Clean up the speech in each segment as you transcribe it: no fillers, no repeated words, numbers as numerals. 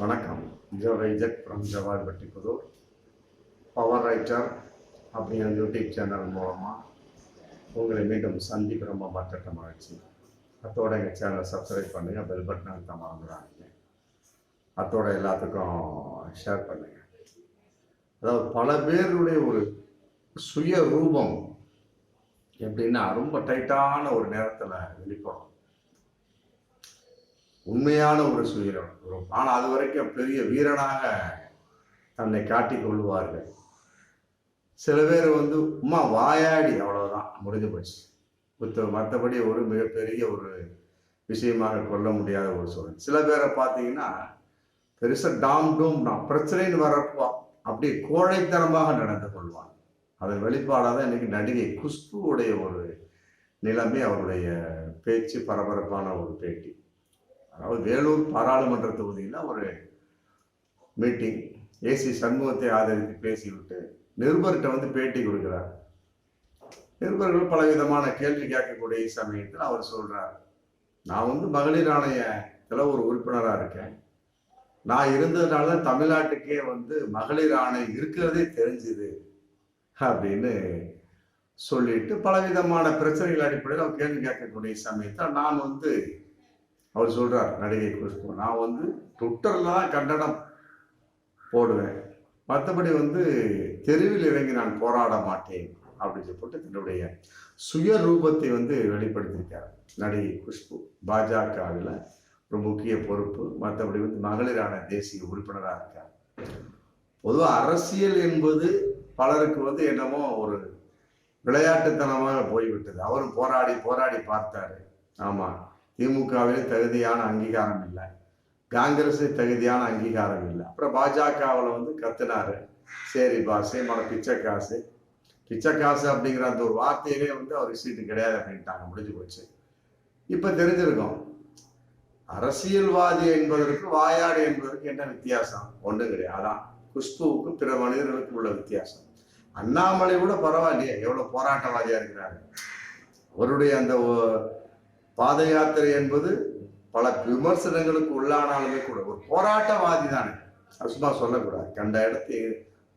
வணக்கம். ஜோ வைஜக் from Jawalpatti Puthur. Power writer அப்படிங்கிற யூடியூப் சேனல் மூலமாக உங்களை மீண்டும் சந்திக்க ரொம்ப மற்ற மகிழ்ச்சி. அத்தோட எங்கள் சேனலை சப்ஸ்கிரைப் பண்ணுங்கள், பெல் பட்டன் அழுத்த மறந்துடாதீங்க. அத்தோட எல்லாத்துக்கும் ஷேர் பண்ணுங்கள். அதாவது பல பேருடைய ஒரு சுய ரூபம் எப்படின்னா ரொம்ப டைட்டான ஒரு நேரத்தில் வெளிப்படும். உண்மையான ஒரு சுயம். ஆனால் அது வரைக்கும் பெரிய வீரனாக தன்னை காட்டிக் கொள்வார்கள். சில பேர் உமா வாயாடி அவ்வளவுதான், முடிஞ்சு போச்சு. மற்றபடி ஒரு மிகப்பெரிய ஒரு விஷயமாக கொள்ள முடியாத ஒரு சூழல். சில பேரை பார்த்தீங்கன்னா பெருசாக டாம் பிரச்சனைன்னு வரப்போ அப்படியே கோழைத்தனமாக நடந்து கொள்வான். அதன் வெளிப்பாடாக தான் இன்னைக்கு நடிகை குஷ்புவுடைய ஒரு நிலைமை, அவருடைய பேச்சு பரபரப்பான ஒரு பேட்டி. அதாவது வேலூர் பாராளுமன்ற தொகுதியில் ஒரு மீட்டிங், ஏசி சண்முகத்தை ஆதரித்து பேசிவிட்டு நிருபர்கிட்ட பேட்டி கொடுக்கிறார். நிருபர்கள் பலவிதமான கேள்வி கேட்கக்கூடிய சமயத்தில் அவர் சொல்றார், நான் மகளிர் ஆணையத்தில் ஒரு உறுப்பினராக இருக்கேன். நான் இருந்ததுனால தான் தமிழ்நாட்டுக்கே மகளிர் ஆணையம் இருக்கிறதே தெரிஞ்சுது அப்படின்னு சொல்லிட்டு பலவிதமான பிரச்சனைகள் அடிப்படையில் அவர் கேள்வி கேட்கக்கூடிய சமயத்தில் நான் அவர் சொல்றார், நடிகை குஷ்பு, நான் ட்விட்டர்ல தான் கண்டனம் போடுவேன், மற்றபடி தெருவில் இறங்கி நான் போராட மாட்டேன் அப்படின்னு சொல்லிட்டு தன்னுடைய சுய ரூபத்தை வெளிப்படுத்தியிருக்கார் நடிகை குஷ்பு. பாஜகவில் ஒரு முக்கிய பொறுப்பு, மற்றபடி மகளிரான தேசிய உறுப்பினராக இருக்கார். பொதுவாக அரசியல் என்பது பலருக்கு என்னமோ ஒரு விளையாட்டுத்தனமாக போய்விட்டது. அவரும் போராடி போராடி பார்த்தாரு. ஆமா, திமுகவில் தகுதியான அங்கீகாரம் இல்லை, காங்கிரஸ் தகுதியான அங்கீகாரம் இல்லை. அப்புறம் பாஜகவில் கத்துனாரு, சரி பாசே மன பிச்சை காசு அப்படிங்கிற அந்த ஒரு வார்த்தையிலே அவருக்கு சீட்டு கிடையாது அப்படின்ட்டாங்க, முடிஞ்சு போச்சு. இப்ப தெரிஞ்சிருக்கும் அரசியல்வாதி என்பதற்கு வாயாடு என்பதற்கு என்ன வித்தியாசம்? ஒன்றும் கிடையாது. அதான் குஷ்புவுக்கும் பிற மனிதர்களுக்கும் உள்ள வித்தியாசம். அண்ணாமலை கூட பரவாயில்லையே, எவ்வளவு போராட்டவாதியா இருக்கிறாரு. அவருடைய அந்த பாத யாத்திரை என்பது பல விமர்சனங்களுக்கு உள்ளானாலுமே கூட ஒரு போராட்டவாதி தானே, சும்மா சொல்லக்கூடாது. கண்ட இடத்துக்கு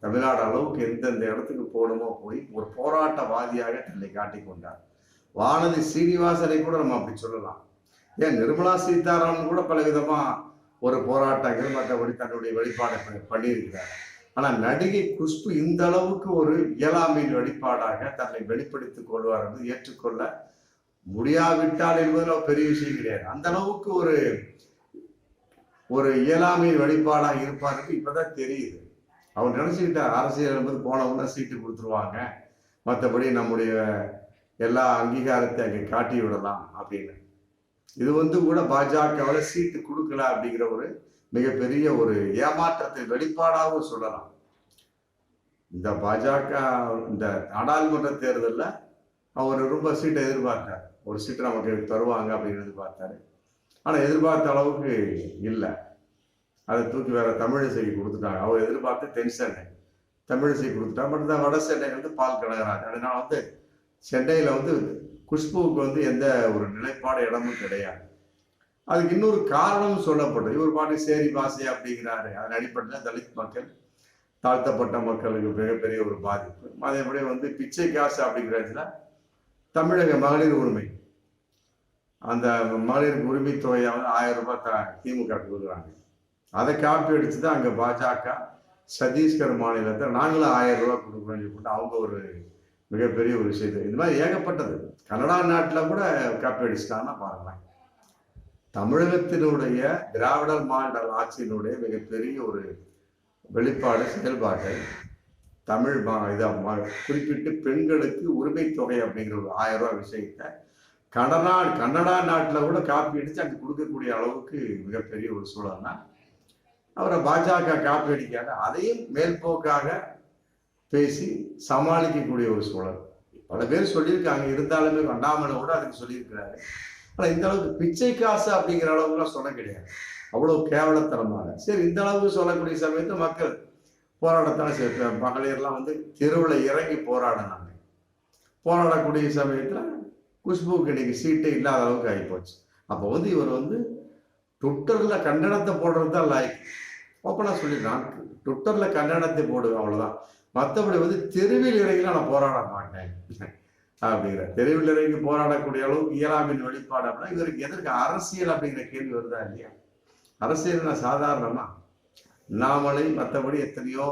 தமிழ்நாடு அளவுக்கு எந்தெந்த இடத்துக்கு போகணுமோ போய் ஒரு போராட்டவாதியாக தன்னை காட்டிக் கொண்டார். வானதி சீனிவாசனை கூட நம்ம அப்படி சொல்லலாம். ஏன் நிர்மலா சீதாராமன் கூட பல விதமா ஒரு போராட்டங்கள் மற்றபடி தன்னுடைய வெளிப்பாடை பண்ணியிருக்கிறார். ஆனா நடிகை குஷ்பு இந்த அளவுக்கு ஒரு இயலாமையின் வெளிப்பாடாக தன்னை வெளிப்படுத்திக் கொள்வார் என்று ஏற்றுக்கொள்ள முடியாவிட்டால் என்பதுல பெரிய விஷயம் கிடையாது. அந்த அளவுக்கு ஒரு இயலாமையின் வெளிப்பாடாக இருப்பாருக்கு இப்பதான் தெரியுது. அவர் நினைச்சுக்கிட்டார் அரசியல் என்பது போனவங்க சீட்டு கொடுத்துருவாங்க, மற்றபடி நம்முடைய எல்லா அங்கீகாரத்தை அங்கே காட்டி விடலாம் அப்படின்னு. இது கூட பாஜகவில் சீட்டு கொடுக்கல அப்படிங்கிற ஒரு மிகப்பெரிய ஒரு ஏமாற்றத்தை வெளிப்பாடாகவும் சொல்லலாம். இந்த பாஜக இந்த நாடாளுமன்ற தேர்தலில் அவர் ரொம்ப சீட்டை எதிர்பார்த்தார், ஒரு சீட்டு நமக்கு தருவாங்க அப்படின்னு எதிர்பார்த்தாரு. ஆனால் எதிர்பார்த்த அளவுக்கு இல்லை. அதை தூக்கி வேற தமிழிசைக்கு கொடுத்துட்டாங்க. அவர் எதிர்பார்த்து தென் சென்னை, தமிழிசை கொடுத்துட்டாங்க. பட் இந்த வட சென்னை பால் கனகராஜ். அதனால சென்னையில் குஷ்புவுக்கு எந்த ஒரு நிலைப்பாடு இடமும் கிடையாது. அதுக்கு இன்னொரு காரணம் சொல்லப்பட்டது. இவர் பாட்டு சேரி பாசை அப்படிங்கிறாரு. அதன் அடிப்படையில் தலித் மக்கள், தாழ்த்தப்பட்ட மக்களுக்கு மிகப்பெரிய ஒரு பாதிப்பு. அதேபடி பிச்சை காசு அப்படிங்கிறதுல தமிழக மகளிர் உரிமை, அந்த மகளிருக்கு உரிமை தொகையாவது 1000 ரூபாய் திமுக கொடுக்குறாங்க. அதை காப்பி அடிச்சு தான் அங்கே பாஜக சத்தீஸ்கர் மாநிலத்தில் நாங்களும் 1000 ரூபாய் கொடுக்குறோம்னு சொல்லிட்டு அவங்க ஒரு மிகப்பெரிய ஒரு விஷயத்தை, இந்த மாதிரி ஏகப்பட்டது. கனடா நாட்டில் கூட காப்பி அடிச்சிட்டாங்கன்னா பாருங்களேன். தமிழகத்தினுடைய திராவிடர் மாடல் ஆட்சியினுடைய மிகப்பெரிய ஒரு வெளிப்பாடு செயல்பாட்டை தமிழ் குறிப்பிட்டு பெண்களுக்கு உரிமை தொகை அப்படிங்கிற ஒரு 1000 ரூபாய் விஷயத்தை கனடா நாட்டில் கூட காப்பி அடிச்சு அங்கே கொடுக்கக்கூடிய அளவுக்கு மிகப்பெரிய ஒரு சூழல்னா அவரை பாஜக காப்பி அடிக்காத அதையும் மேல்போக்காக பேசி சமாளிக்கக்கூடிய ஒரு சூழல் பல பேர் சொல்லியிருக்காங்க. இருந்தாலுமே அண்ணாமலை கூட அதுக்கு சொல்லியிருக்கிறாரு. ஆனால் இந்த அளவுக்கு பிச்சை காசு அப்படிங்கிற அளவுக்குலாம் சொல்ல கிடையாது, அவ்வளவு கேவலத்தனமாக. சரி, இந்த அளவுக்கு சொல்லக்கூடிய சமயத்தில் மக்கள் போராடத்தானே சேர்த்து மகளிர்லாம் தெருவில் இறங்கி போராடினாங்க. போராடக்கூடிய சமயத்தில் குஷ்புக்கு இன்னைக்கு சீட்டே இல்லாத அளவுக்கு ஆகிப்போச்சு. அப்போ இவர் ட்விட்டர்ல கண்டனத்தை போடுறது தான் லாய்க்கு. ஓப்பனாக சொல்லிடுறான். ட்விட்டர்ல கண்டனத்தை போடுவேன், அவ்வளவுதான். மற்றபடி வந்து தெருவில் இறங்கிலாம் நான் போராட மாட்டேன் அப்படிங்கிற. தெருவில் இறங்கி போராடக்கூடிய அளவுக்கு இயலாமையின் வெளிப்பாடு அப்படின்னா இவருக்கு எதற்கு அரசியல் அப்படிங்கிற கேள்வி வருதா இல்லையா? அரசியல் நான் சாதாரணமா அண்ணாமலை மற்றபடி எத்தனையோ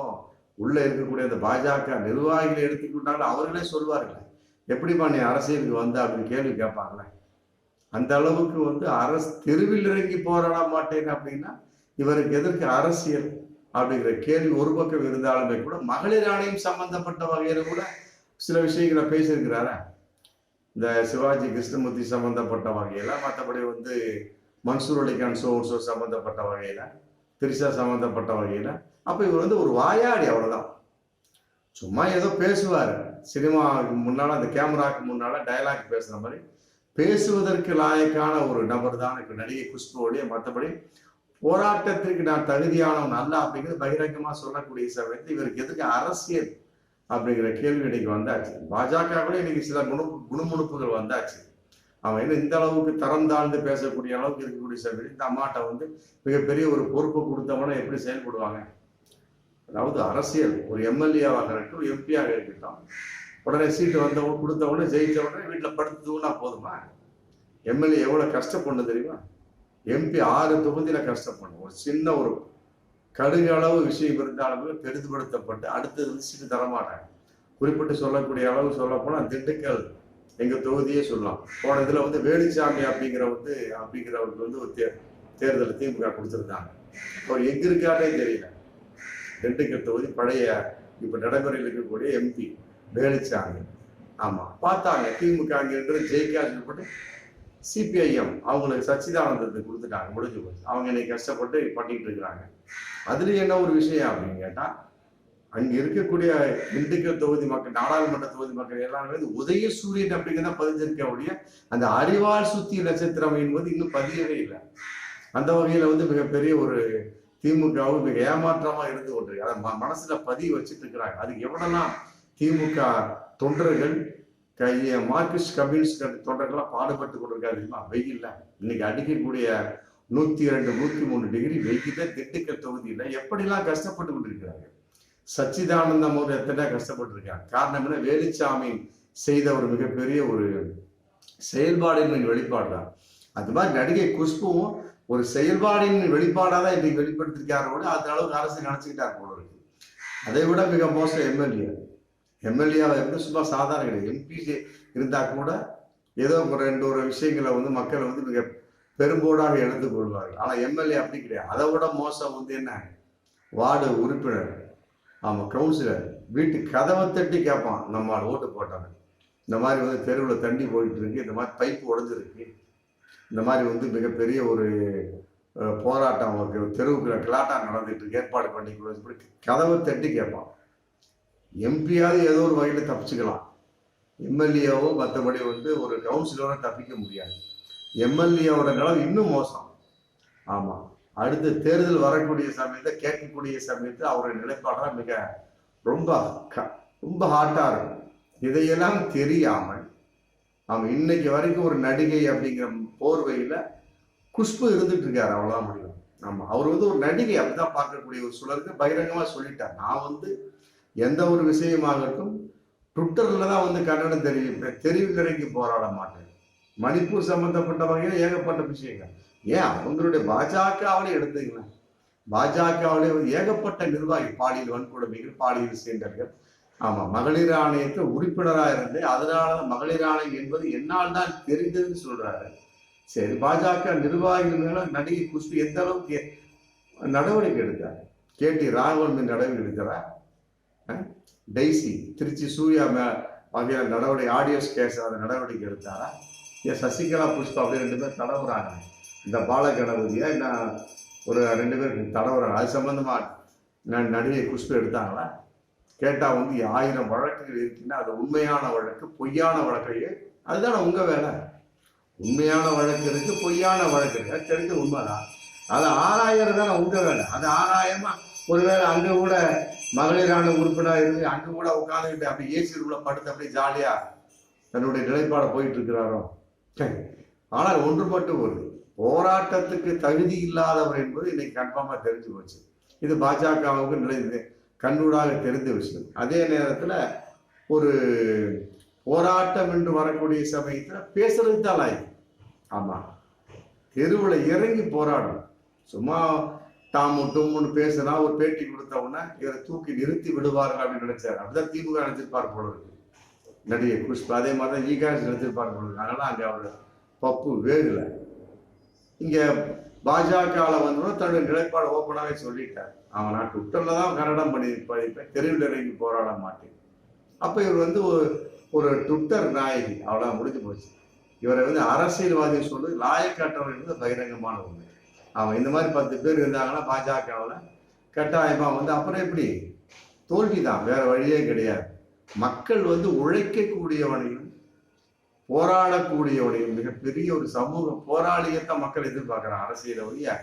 உள்ள இருக்கக்கூடிய அந்த பாஜக நிர்வாகிகளை எடுத்துக்கிட்டாலும் அவர்களே சொல்வார்கள், எப்படிப்பா நீ அரசியலுக்கு வந்த அப்படின்னு கேள்வி கேட்பாங்களே. அந்த அளவுக்கு வந்து தெருவில் இறங்கி போராட மாட்டேன் அப்படின்னா இவருக்கு எதற்கு அரசியல் அப்படிங்கிற கேள்வி ஒரு பக்கம் இருந்தாலுமே கூட மகளிர் ஆணையம் சம்பந்தப்பட்ட வகையில கூட சில விஷயங்களை பேசியிருக்கிறாரா. இந்த சிவாஜி கிருஷ்ணமூர்த்தி சம்பந்தப்பட்ட வகையில, மற்றபடி வந்து மன்சூர் அலிகான் சோ சம்பந்தப்பட்ட வகையில, திரிஷா சம்பந்தப்பட்ட வகையில. அப்ப இவர் வந்து ஒரு வாயாடி, அவ்வளவுதான். சும்மா ஏதோ பேசுவார், சினிமாவுக்கு முன்னால அந்த கேமராக்கு முன்னால டயலாக் பேசுற மாதிரி பேசுவதற்கு லாயக்கான ஒரு நபர் தான் நடிகை குஷ்புவோடைய. மற்றபடி போராட்டத்திற்கு நான் தகுதியானவன் அல்ல அப்படிங்கிறது பகிரங்கமா சொல்லக்கூடிய சமயத்தில் இவருக்கு எதுக்கு அரசியல் அப்படிங்கிற கேள்வி இன்னைக்கு வந்தாச்சு. பாஜகவிலே இன்னைக்கு சில குணுமுணுப்புகள் வந்தாச்சு. அவன் என்ன இந்த அளவுக்கு தரம் தாழ்ந்து பேசக்கூடிய அளவுக்கு இருக்கக்கூடிய சமயத்தில் இந்த அம்மாட்ட வந்து மிகப்பெரிய ஒரு பொறுப்பு கொடுத்தவன எப்படி செயல்படுவாங்க? அதாவது அரசியல், ஒரு எம்எல்ஏவாக இருக்கட்டும், ஒரு எம்பியாக இருக்கட்டும், உடனே சீட்டு வந்தவங்க கொடுத்தவொடனே ஜெயிச்ச உடனே வீட்டில் படுத்து தூங்கினா போதுமா? எம்எல்ஏ எவ்வளவு கஷ்டப்படணும் தெரியுமா? எம்பி 6 தொகுதியில கஷ்டப்படணும். ஒரு சின்ன ஒரு கடுகு அளவு விஷயம் இருந்தாலுமே பெரிதுபடுத்தப்பட்டு அடுத்தது வந்து சீட்டு தரமாட்டாங்க. குறிப்பிட்டு சொல்லக்கூடிய அளவு சொல்ல போனா திண்டுக்கல் எங்க தொகுதியே சொல்லலாம். போன இதுல வந்து வேலுச்சாமி அப்படிங்கிறவருக்கு வந்து ஒரு தேர்தல் திமுக கொடுத்துருந்தாங்க. அவர் எங்க இருக்காரே தெரியல. திண்டுக்கல் தொகுதி பழைய இப்ப நடைமுறையில் இருக்கக்கூடிய எம்பி வேலுச்சாமி. ஆமா, பார்த்தாங்க திமுக அங்கிருந்து ஜெயிக்காது சிபிஐஎம் அவங்களுக்கு சச்சிதானந்தத்தை கொடுத்துட்டாங்க, முடிஞ்சு போச்சு. அவங்க இன்னைக்கு கஷ்டப்பட்டு பண்ணிட்டு இருக்கிறாங்க. அதுல என்ன ஒரு விஷயம் அப்படின்னு கேட்டா, அங்க இருக்கக்கூடிய திண்டுக்கல் தொகுதி மக்கள், நாடாளுமன்ற தொகுதி மக்கள் எல்லாருமே உதயசூரியன் அப்படிங்கிறத பதிஞ்சிருக்கக்கூடிய அந்த அறிவால் சுத்தி நட்சத்திரம் என்பது இன்னும் பதியவே இல்லை. அந்த வகையில வந்து மிகப்பெரிய ஒரு திமுகவும் மிக ஏமாற்றமா இருந்து கொண்டிருக்கு. அதை மனசுல பதிய வச்சுட்டு இருக்கிறாங்க. அதுக்கு எவ்வளவுலாம் திமுக தொண்டர்கள் மார்க்சிஸ்ட் கம்யூனிஸ்ட் தொண்டர்கள்லாம் பாடுபட்டு கொண்டிருக்காரு தெரியுமா? வெயில்ல இன்னைக்கு அடிக்கக்கூடிய 102, 103 டிகிரி வெயில திண்டுக்கல் தொகுதியில எப்படிலாம் கஷ்டப்பட்டு கொண்டிருக்கிறாங்க. சச்சிதானந்தம் ஒரு எத்தனை கஷ்டப்பட்டு இருக்காங்க. காரணம் என்ன? வேலுச்சாமி செய்த ஒரு மிகப்பெரிய ஒரு செயல்பாடின் வெளிப்பாடு தான். அது மாதிரி நடிகை குஷ்புவும் ஒரு செயல்பாடின் வெளிப்பாடாதான் இன்னைக்கு வெளிப்படுத்திருக்காரோட அந்த அளவுக்கு அரசு நினைச்சுக்கிட்டார் போல இருக்கு. அதை விட மிக மோசம் எம்எல்ஏவா இருந்து சும்மா சாதாரண கிடையாது. எம்பி இருந்தா கூட ஏதோ ஒரு விஷயங்களை வந்து மக்கள் வந்து மிக பெரும்போடாக எழுந்து கொள்வார்கள். ஆனா எம்எல்ஏ அப்படி கிடையாது. அதை விட மோசம் வந்து என்ன, வார்டு உறுப்பினர், ஆமா கவுன்சிலர் வீட்டு கதவை தட்டி கேட்பான், நம்ம ஓட்டு போட்டாங்க, இந்த மாதிரி வந்து தெருவில் தண்ணி போயிட்டு இருக்கு, இந்த மாதிரி பைப்பு உடஞ்சிருக்கு, இந்த மாதிரி வந்து மிகப்பெரிய ஒரு போராட்டம் தெருவுக்குள்ள கிளாட்டா நடந்துட்டு இருக்கு, ஏற்பாடு பண்ணி கதவை தட்டி கேட்பான். எம்பியாவது ஏதோ ஒரு வகையில் தப்பிச்சுக்கலாம், எம்எல்ஏவோ மற்றபடி வந்து ஒரு கவுன்சிலரோ தப்பிக்க முடியாது. எம்எல்ஏவோட நிலம் இன்னும் மோசம். ஆமா, அடுத்த தேர்தல் வரக்கூடிய சமயத்தை கேட்கக்கூடிய சமயத்தில் அவருடைய நிலைப்பாடெல்லாம் மிக ரொம்ப ஹாட்டா இருக்கும். இதையெல்லாம் தெரியாமல் அவன் இன்னைக்கு வரைக்கும் ஒரு நடிகை அப்படிங்கிற போர்வையில குஷ்பு இருந்துட்டு இருக்காரு, அவ்வளவுதான் முடியும். ஆமா, அவர் வந்து ஒரு நடிகை அப்படிதான் பார்க்கக்கூடிய ஒரு சூழலுக்கு பகிரங்கமா சொல்லிட்டார். நான் வந்து எந்த ஒரு விஷயமாகட்டும் ட்விட்டர்ல தான் வந்து கண்டனம் தெரிவிப்பேன், தெருவில் இறங்கி போராட மாட்டேன். மணிப்பூர் சம்பந்தப்பட்ட வகையில் ஏகப்பட்ட விஷயங்கள், ஏன் அவங்களுடைய பாஜகவிலே எடுத்துக்கலாம், பாஜகவிலே ஏகப்பட்ட நிர்வாகி, பாலியல் வன்கொடுமைகள், பாலியல் சீண்டர்கள், ஆமா மகளிர் ஆணையத்தை உறுப்பினராக இருந்து அதனாலதான் மகளிர் ஆணையம் என்பது என்னால் தான் தெரிந்ததுன்னு சொல்றாரு. சரி, பாஜக நிர்வாகிகள் மேல நடிகை குஷ்பு எந்த அளவுக்கு நடவடிக்கை எடுத்தார்? கேடி ராகவன் மீது நடவடிக்கை எடுக்கிறார். டெய்சி திருச்சி சூர்யா வகையில நடவடிக்கை, ஆடியோஸ் கேஸ் அதை நடவடிக்கை எடுத்தாரா? ஏன் சசிகலா புஷ்பா அப்படி 2 பேர் தடவுறாங்க. இந்த பால கணபதியா என்ன ஒரு 2 பேர் தடவுறாங்க. அது சம்பந்தமா நடிகை குஷ்பு எடுத்தாங்களா? கேட்டா வந்து 1000 வழக்குகள் இருக்குன்னா அது உண்மையான வழக்கு, பொய்யான வழக்கையே, அதுதானே உங்க வேலை. உண்மையான வழக்கு இருக்கு, பொய்யான வழக்கு இருக்கு, தெரிஞ்ச உண்மைதான். அதை ஆராயறது தானே உங்க வேலை. அது ஆராயமா ஒருவேளை அங்க கூட மகளிரான உறுப்பினர் இருந்து அங்க கூட உட்காந்துக்கிட்டு அப்படி ஏசி ரூம்ல படுத்து அப்படி ஜாலியா தன்னுடைய நிலைப்பாட போயிட்டு இருக்கிறாரோ? ஆனால் ஒன்று மட்டும் வருது, போராட்டத்துக்கு தகுதி இல்லாதவர் என்பது இன்னைக்கு கன்ஃபார்மா தெரிஞ்சு போச்சு. இது பாஜகவுக்கு கண்ணூடாக தெரிந்த விஷயம். அதே நேரத்தில் ஒரு போராட்டம் என்று வரக்கூடிய சமயத்தில் பேசுறது தான் ஆயிடுச்சு. ஆமாம், தெருவில் இறங்கி போராடணும். சும்மா தாமு டொம்முன்னு பேசுனா ஒரு பேட்டி கொடுத்தவுடனே இவரை தூக்கி நிறுத்தி விடுவார்கள் அப்படின்னு நினைச்சாரு. அப்படிதான் திமுக நினைச்சிருப்பார் போல இருக்கு. நடிகை புஷ்பா அதே மாதிரி தான் ஈகாஸ் நினைச்சிருப்பார் போல இருக்கு. அதனால அங்கே அவர் பப்பு வேகல. இங்க பாஜகவில் வந்தோம் தன்னுடைய நிலைப்பாடு ஓப்பனாகவே சொல்லிட்டார். அவன் நான் ட்விட்டர்ல தான் கன்னடம் படிப்பேன், தெருவில் இறங்கி போராட மாட்டேன். அப்ப இவர் ஒரு ட்விட்டர் நாயகி, அவ்வளவு முடிஞ்சு போச்சு. இவரை அரசியல்வாதி சொல்றது லாயக்காட்டவர் பகிரங்கமான உண்மை. அவன் இந்த மாதிரி 10 பேர் இருந்தாங்கன்னா பாஜகவில் கட்டாயமா அப்புறம் எப்படி தோல்விதான், வேற வழியே கிடையாது. மக்கள் உழைக்கக்கூடியவனையும் போராடக்கூடியவனையும் மிகப்பெரிய ஒரு சமூக போராளியத்தான் மக்கள் எதிர்பார்க்கிறான். அரசியல வழியா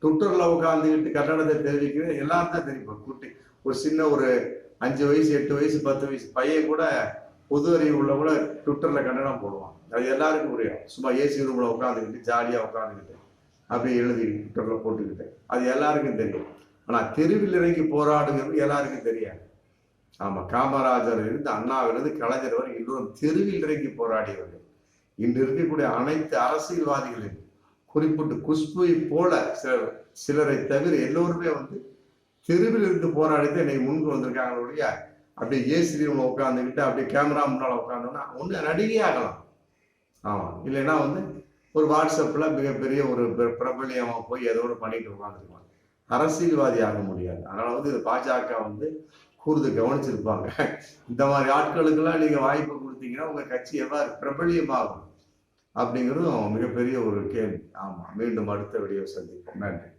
ட்விட்டர்ல உட்காந்துக்கிட்டு கட்டணத்தை தெரிவிக்கிற எல்லாரும் தான் தெரிவிப்போம். குட்டி ஒரு சின்ன ஒரு 5 வயசு 8 வயசு 10 வயசு பையன் கூட பொது அறிவு உள்ள கூட ட்விட்டர்ல கண்டனம் போடுவான். அது எல்லாருக்கும் புரியும். சும்மா ஏசி ரூம்ல உட்காந்துக்கிட்டு ஜாலியா உட்காந்துக்கிட்டு அப்படி எழுதி ட்விட்டர்ல போட்டுக்கிட்டு அது எல்லாருக்கும் தெரியும். ஆனா தெருவில் இறங்கி போராடுங்கிறது எல்லாருக்கும் தெரியாது. ஆமா, காமராஜர் இருந்து அண்ணாவிலிருந்து கலைஞர் வரை எல்லோரும் தெருவில் இறங்கி போராடியவர்கள். இன்று இருக்கக்கூடிய அனைத்து அரசியல்வாதிகளையும் குறிப்பிட்டு குஷ்புவை போல சிலரை தவிர எல்லோருமே தெருவில் இருந்து போராடிட்டு இன்னைக்கு முன்பு வந்திருக்காங்களுடைய. அப்படியே ஏசி ரூம்ல உட்காந்துக்கிட்டு அப்படியே கேமரா முன்னால உட்காந்தோம்னா ஒண்ணு நடிகை ஆகலாம். ஆமா, இல்லைன்னா ஒரு வாட்ஸ்அப்ல மிகப்பெரிய ஒரு பிரபலியமா போய் ஏதோ ஒன்று பண்ணிட்டு உட்காந்துருப்பாங்க. அரசியல்வாதி ஆக முடியாது. அதனால இது பாஜக கூர்ந்து கவனிச்சிருப்பாங்க. இந்த மாதிரி ஆட்களுக்கெல்லாம் நீங்க வாய்ப்பு கொடுத்தீங்கன்னா உங்க கட்சி எவ்வாறு பிரபலியமாகும் அப்படிங்கிறதும் மிகப்பெரிய ஒரு கேள்வி. ஆமா, மீண்டும் அடுத்த வீடியோ சந்திப்போம். நன்றி.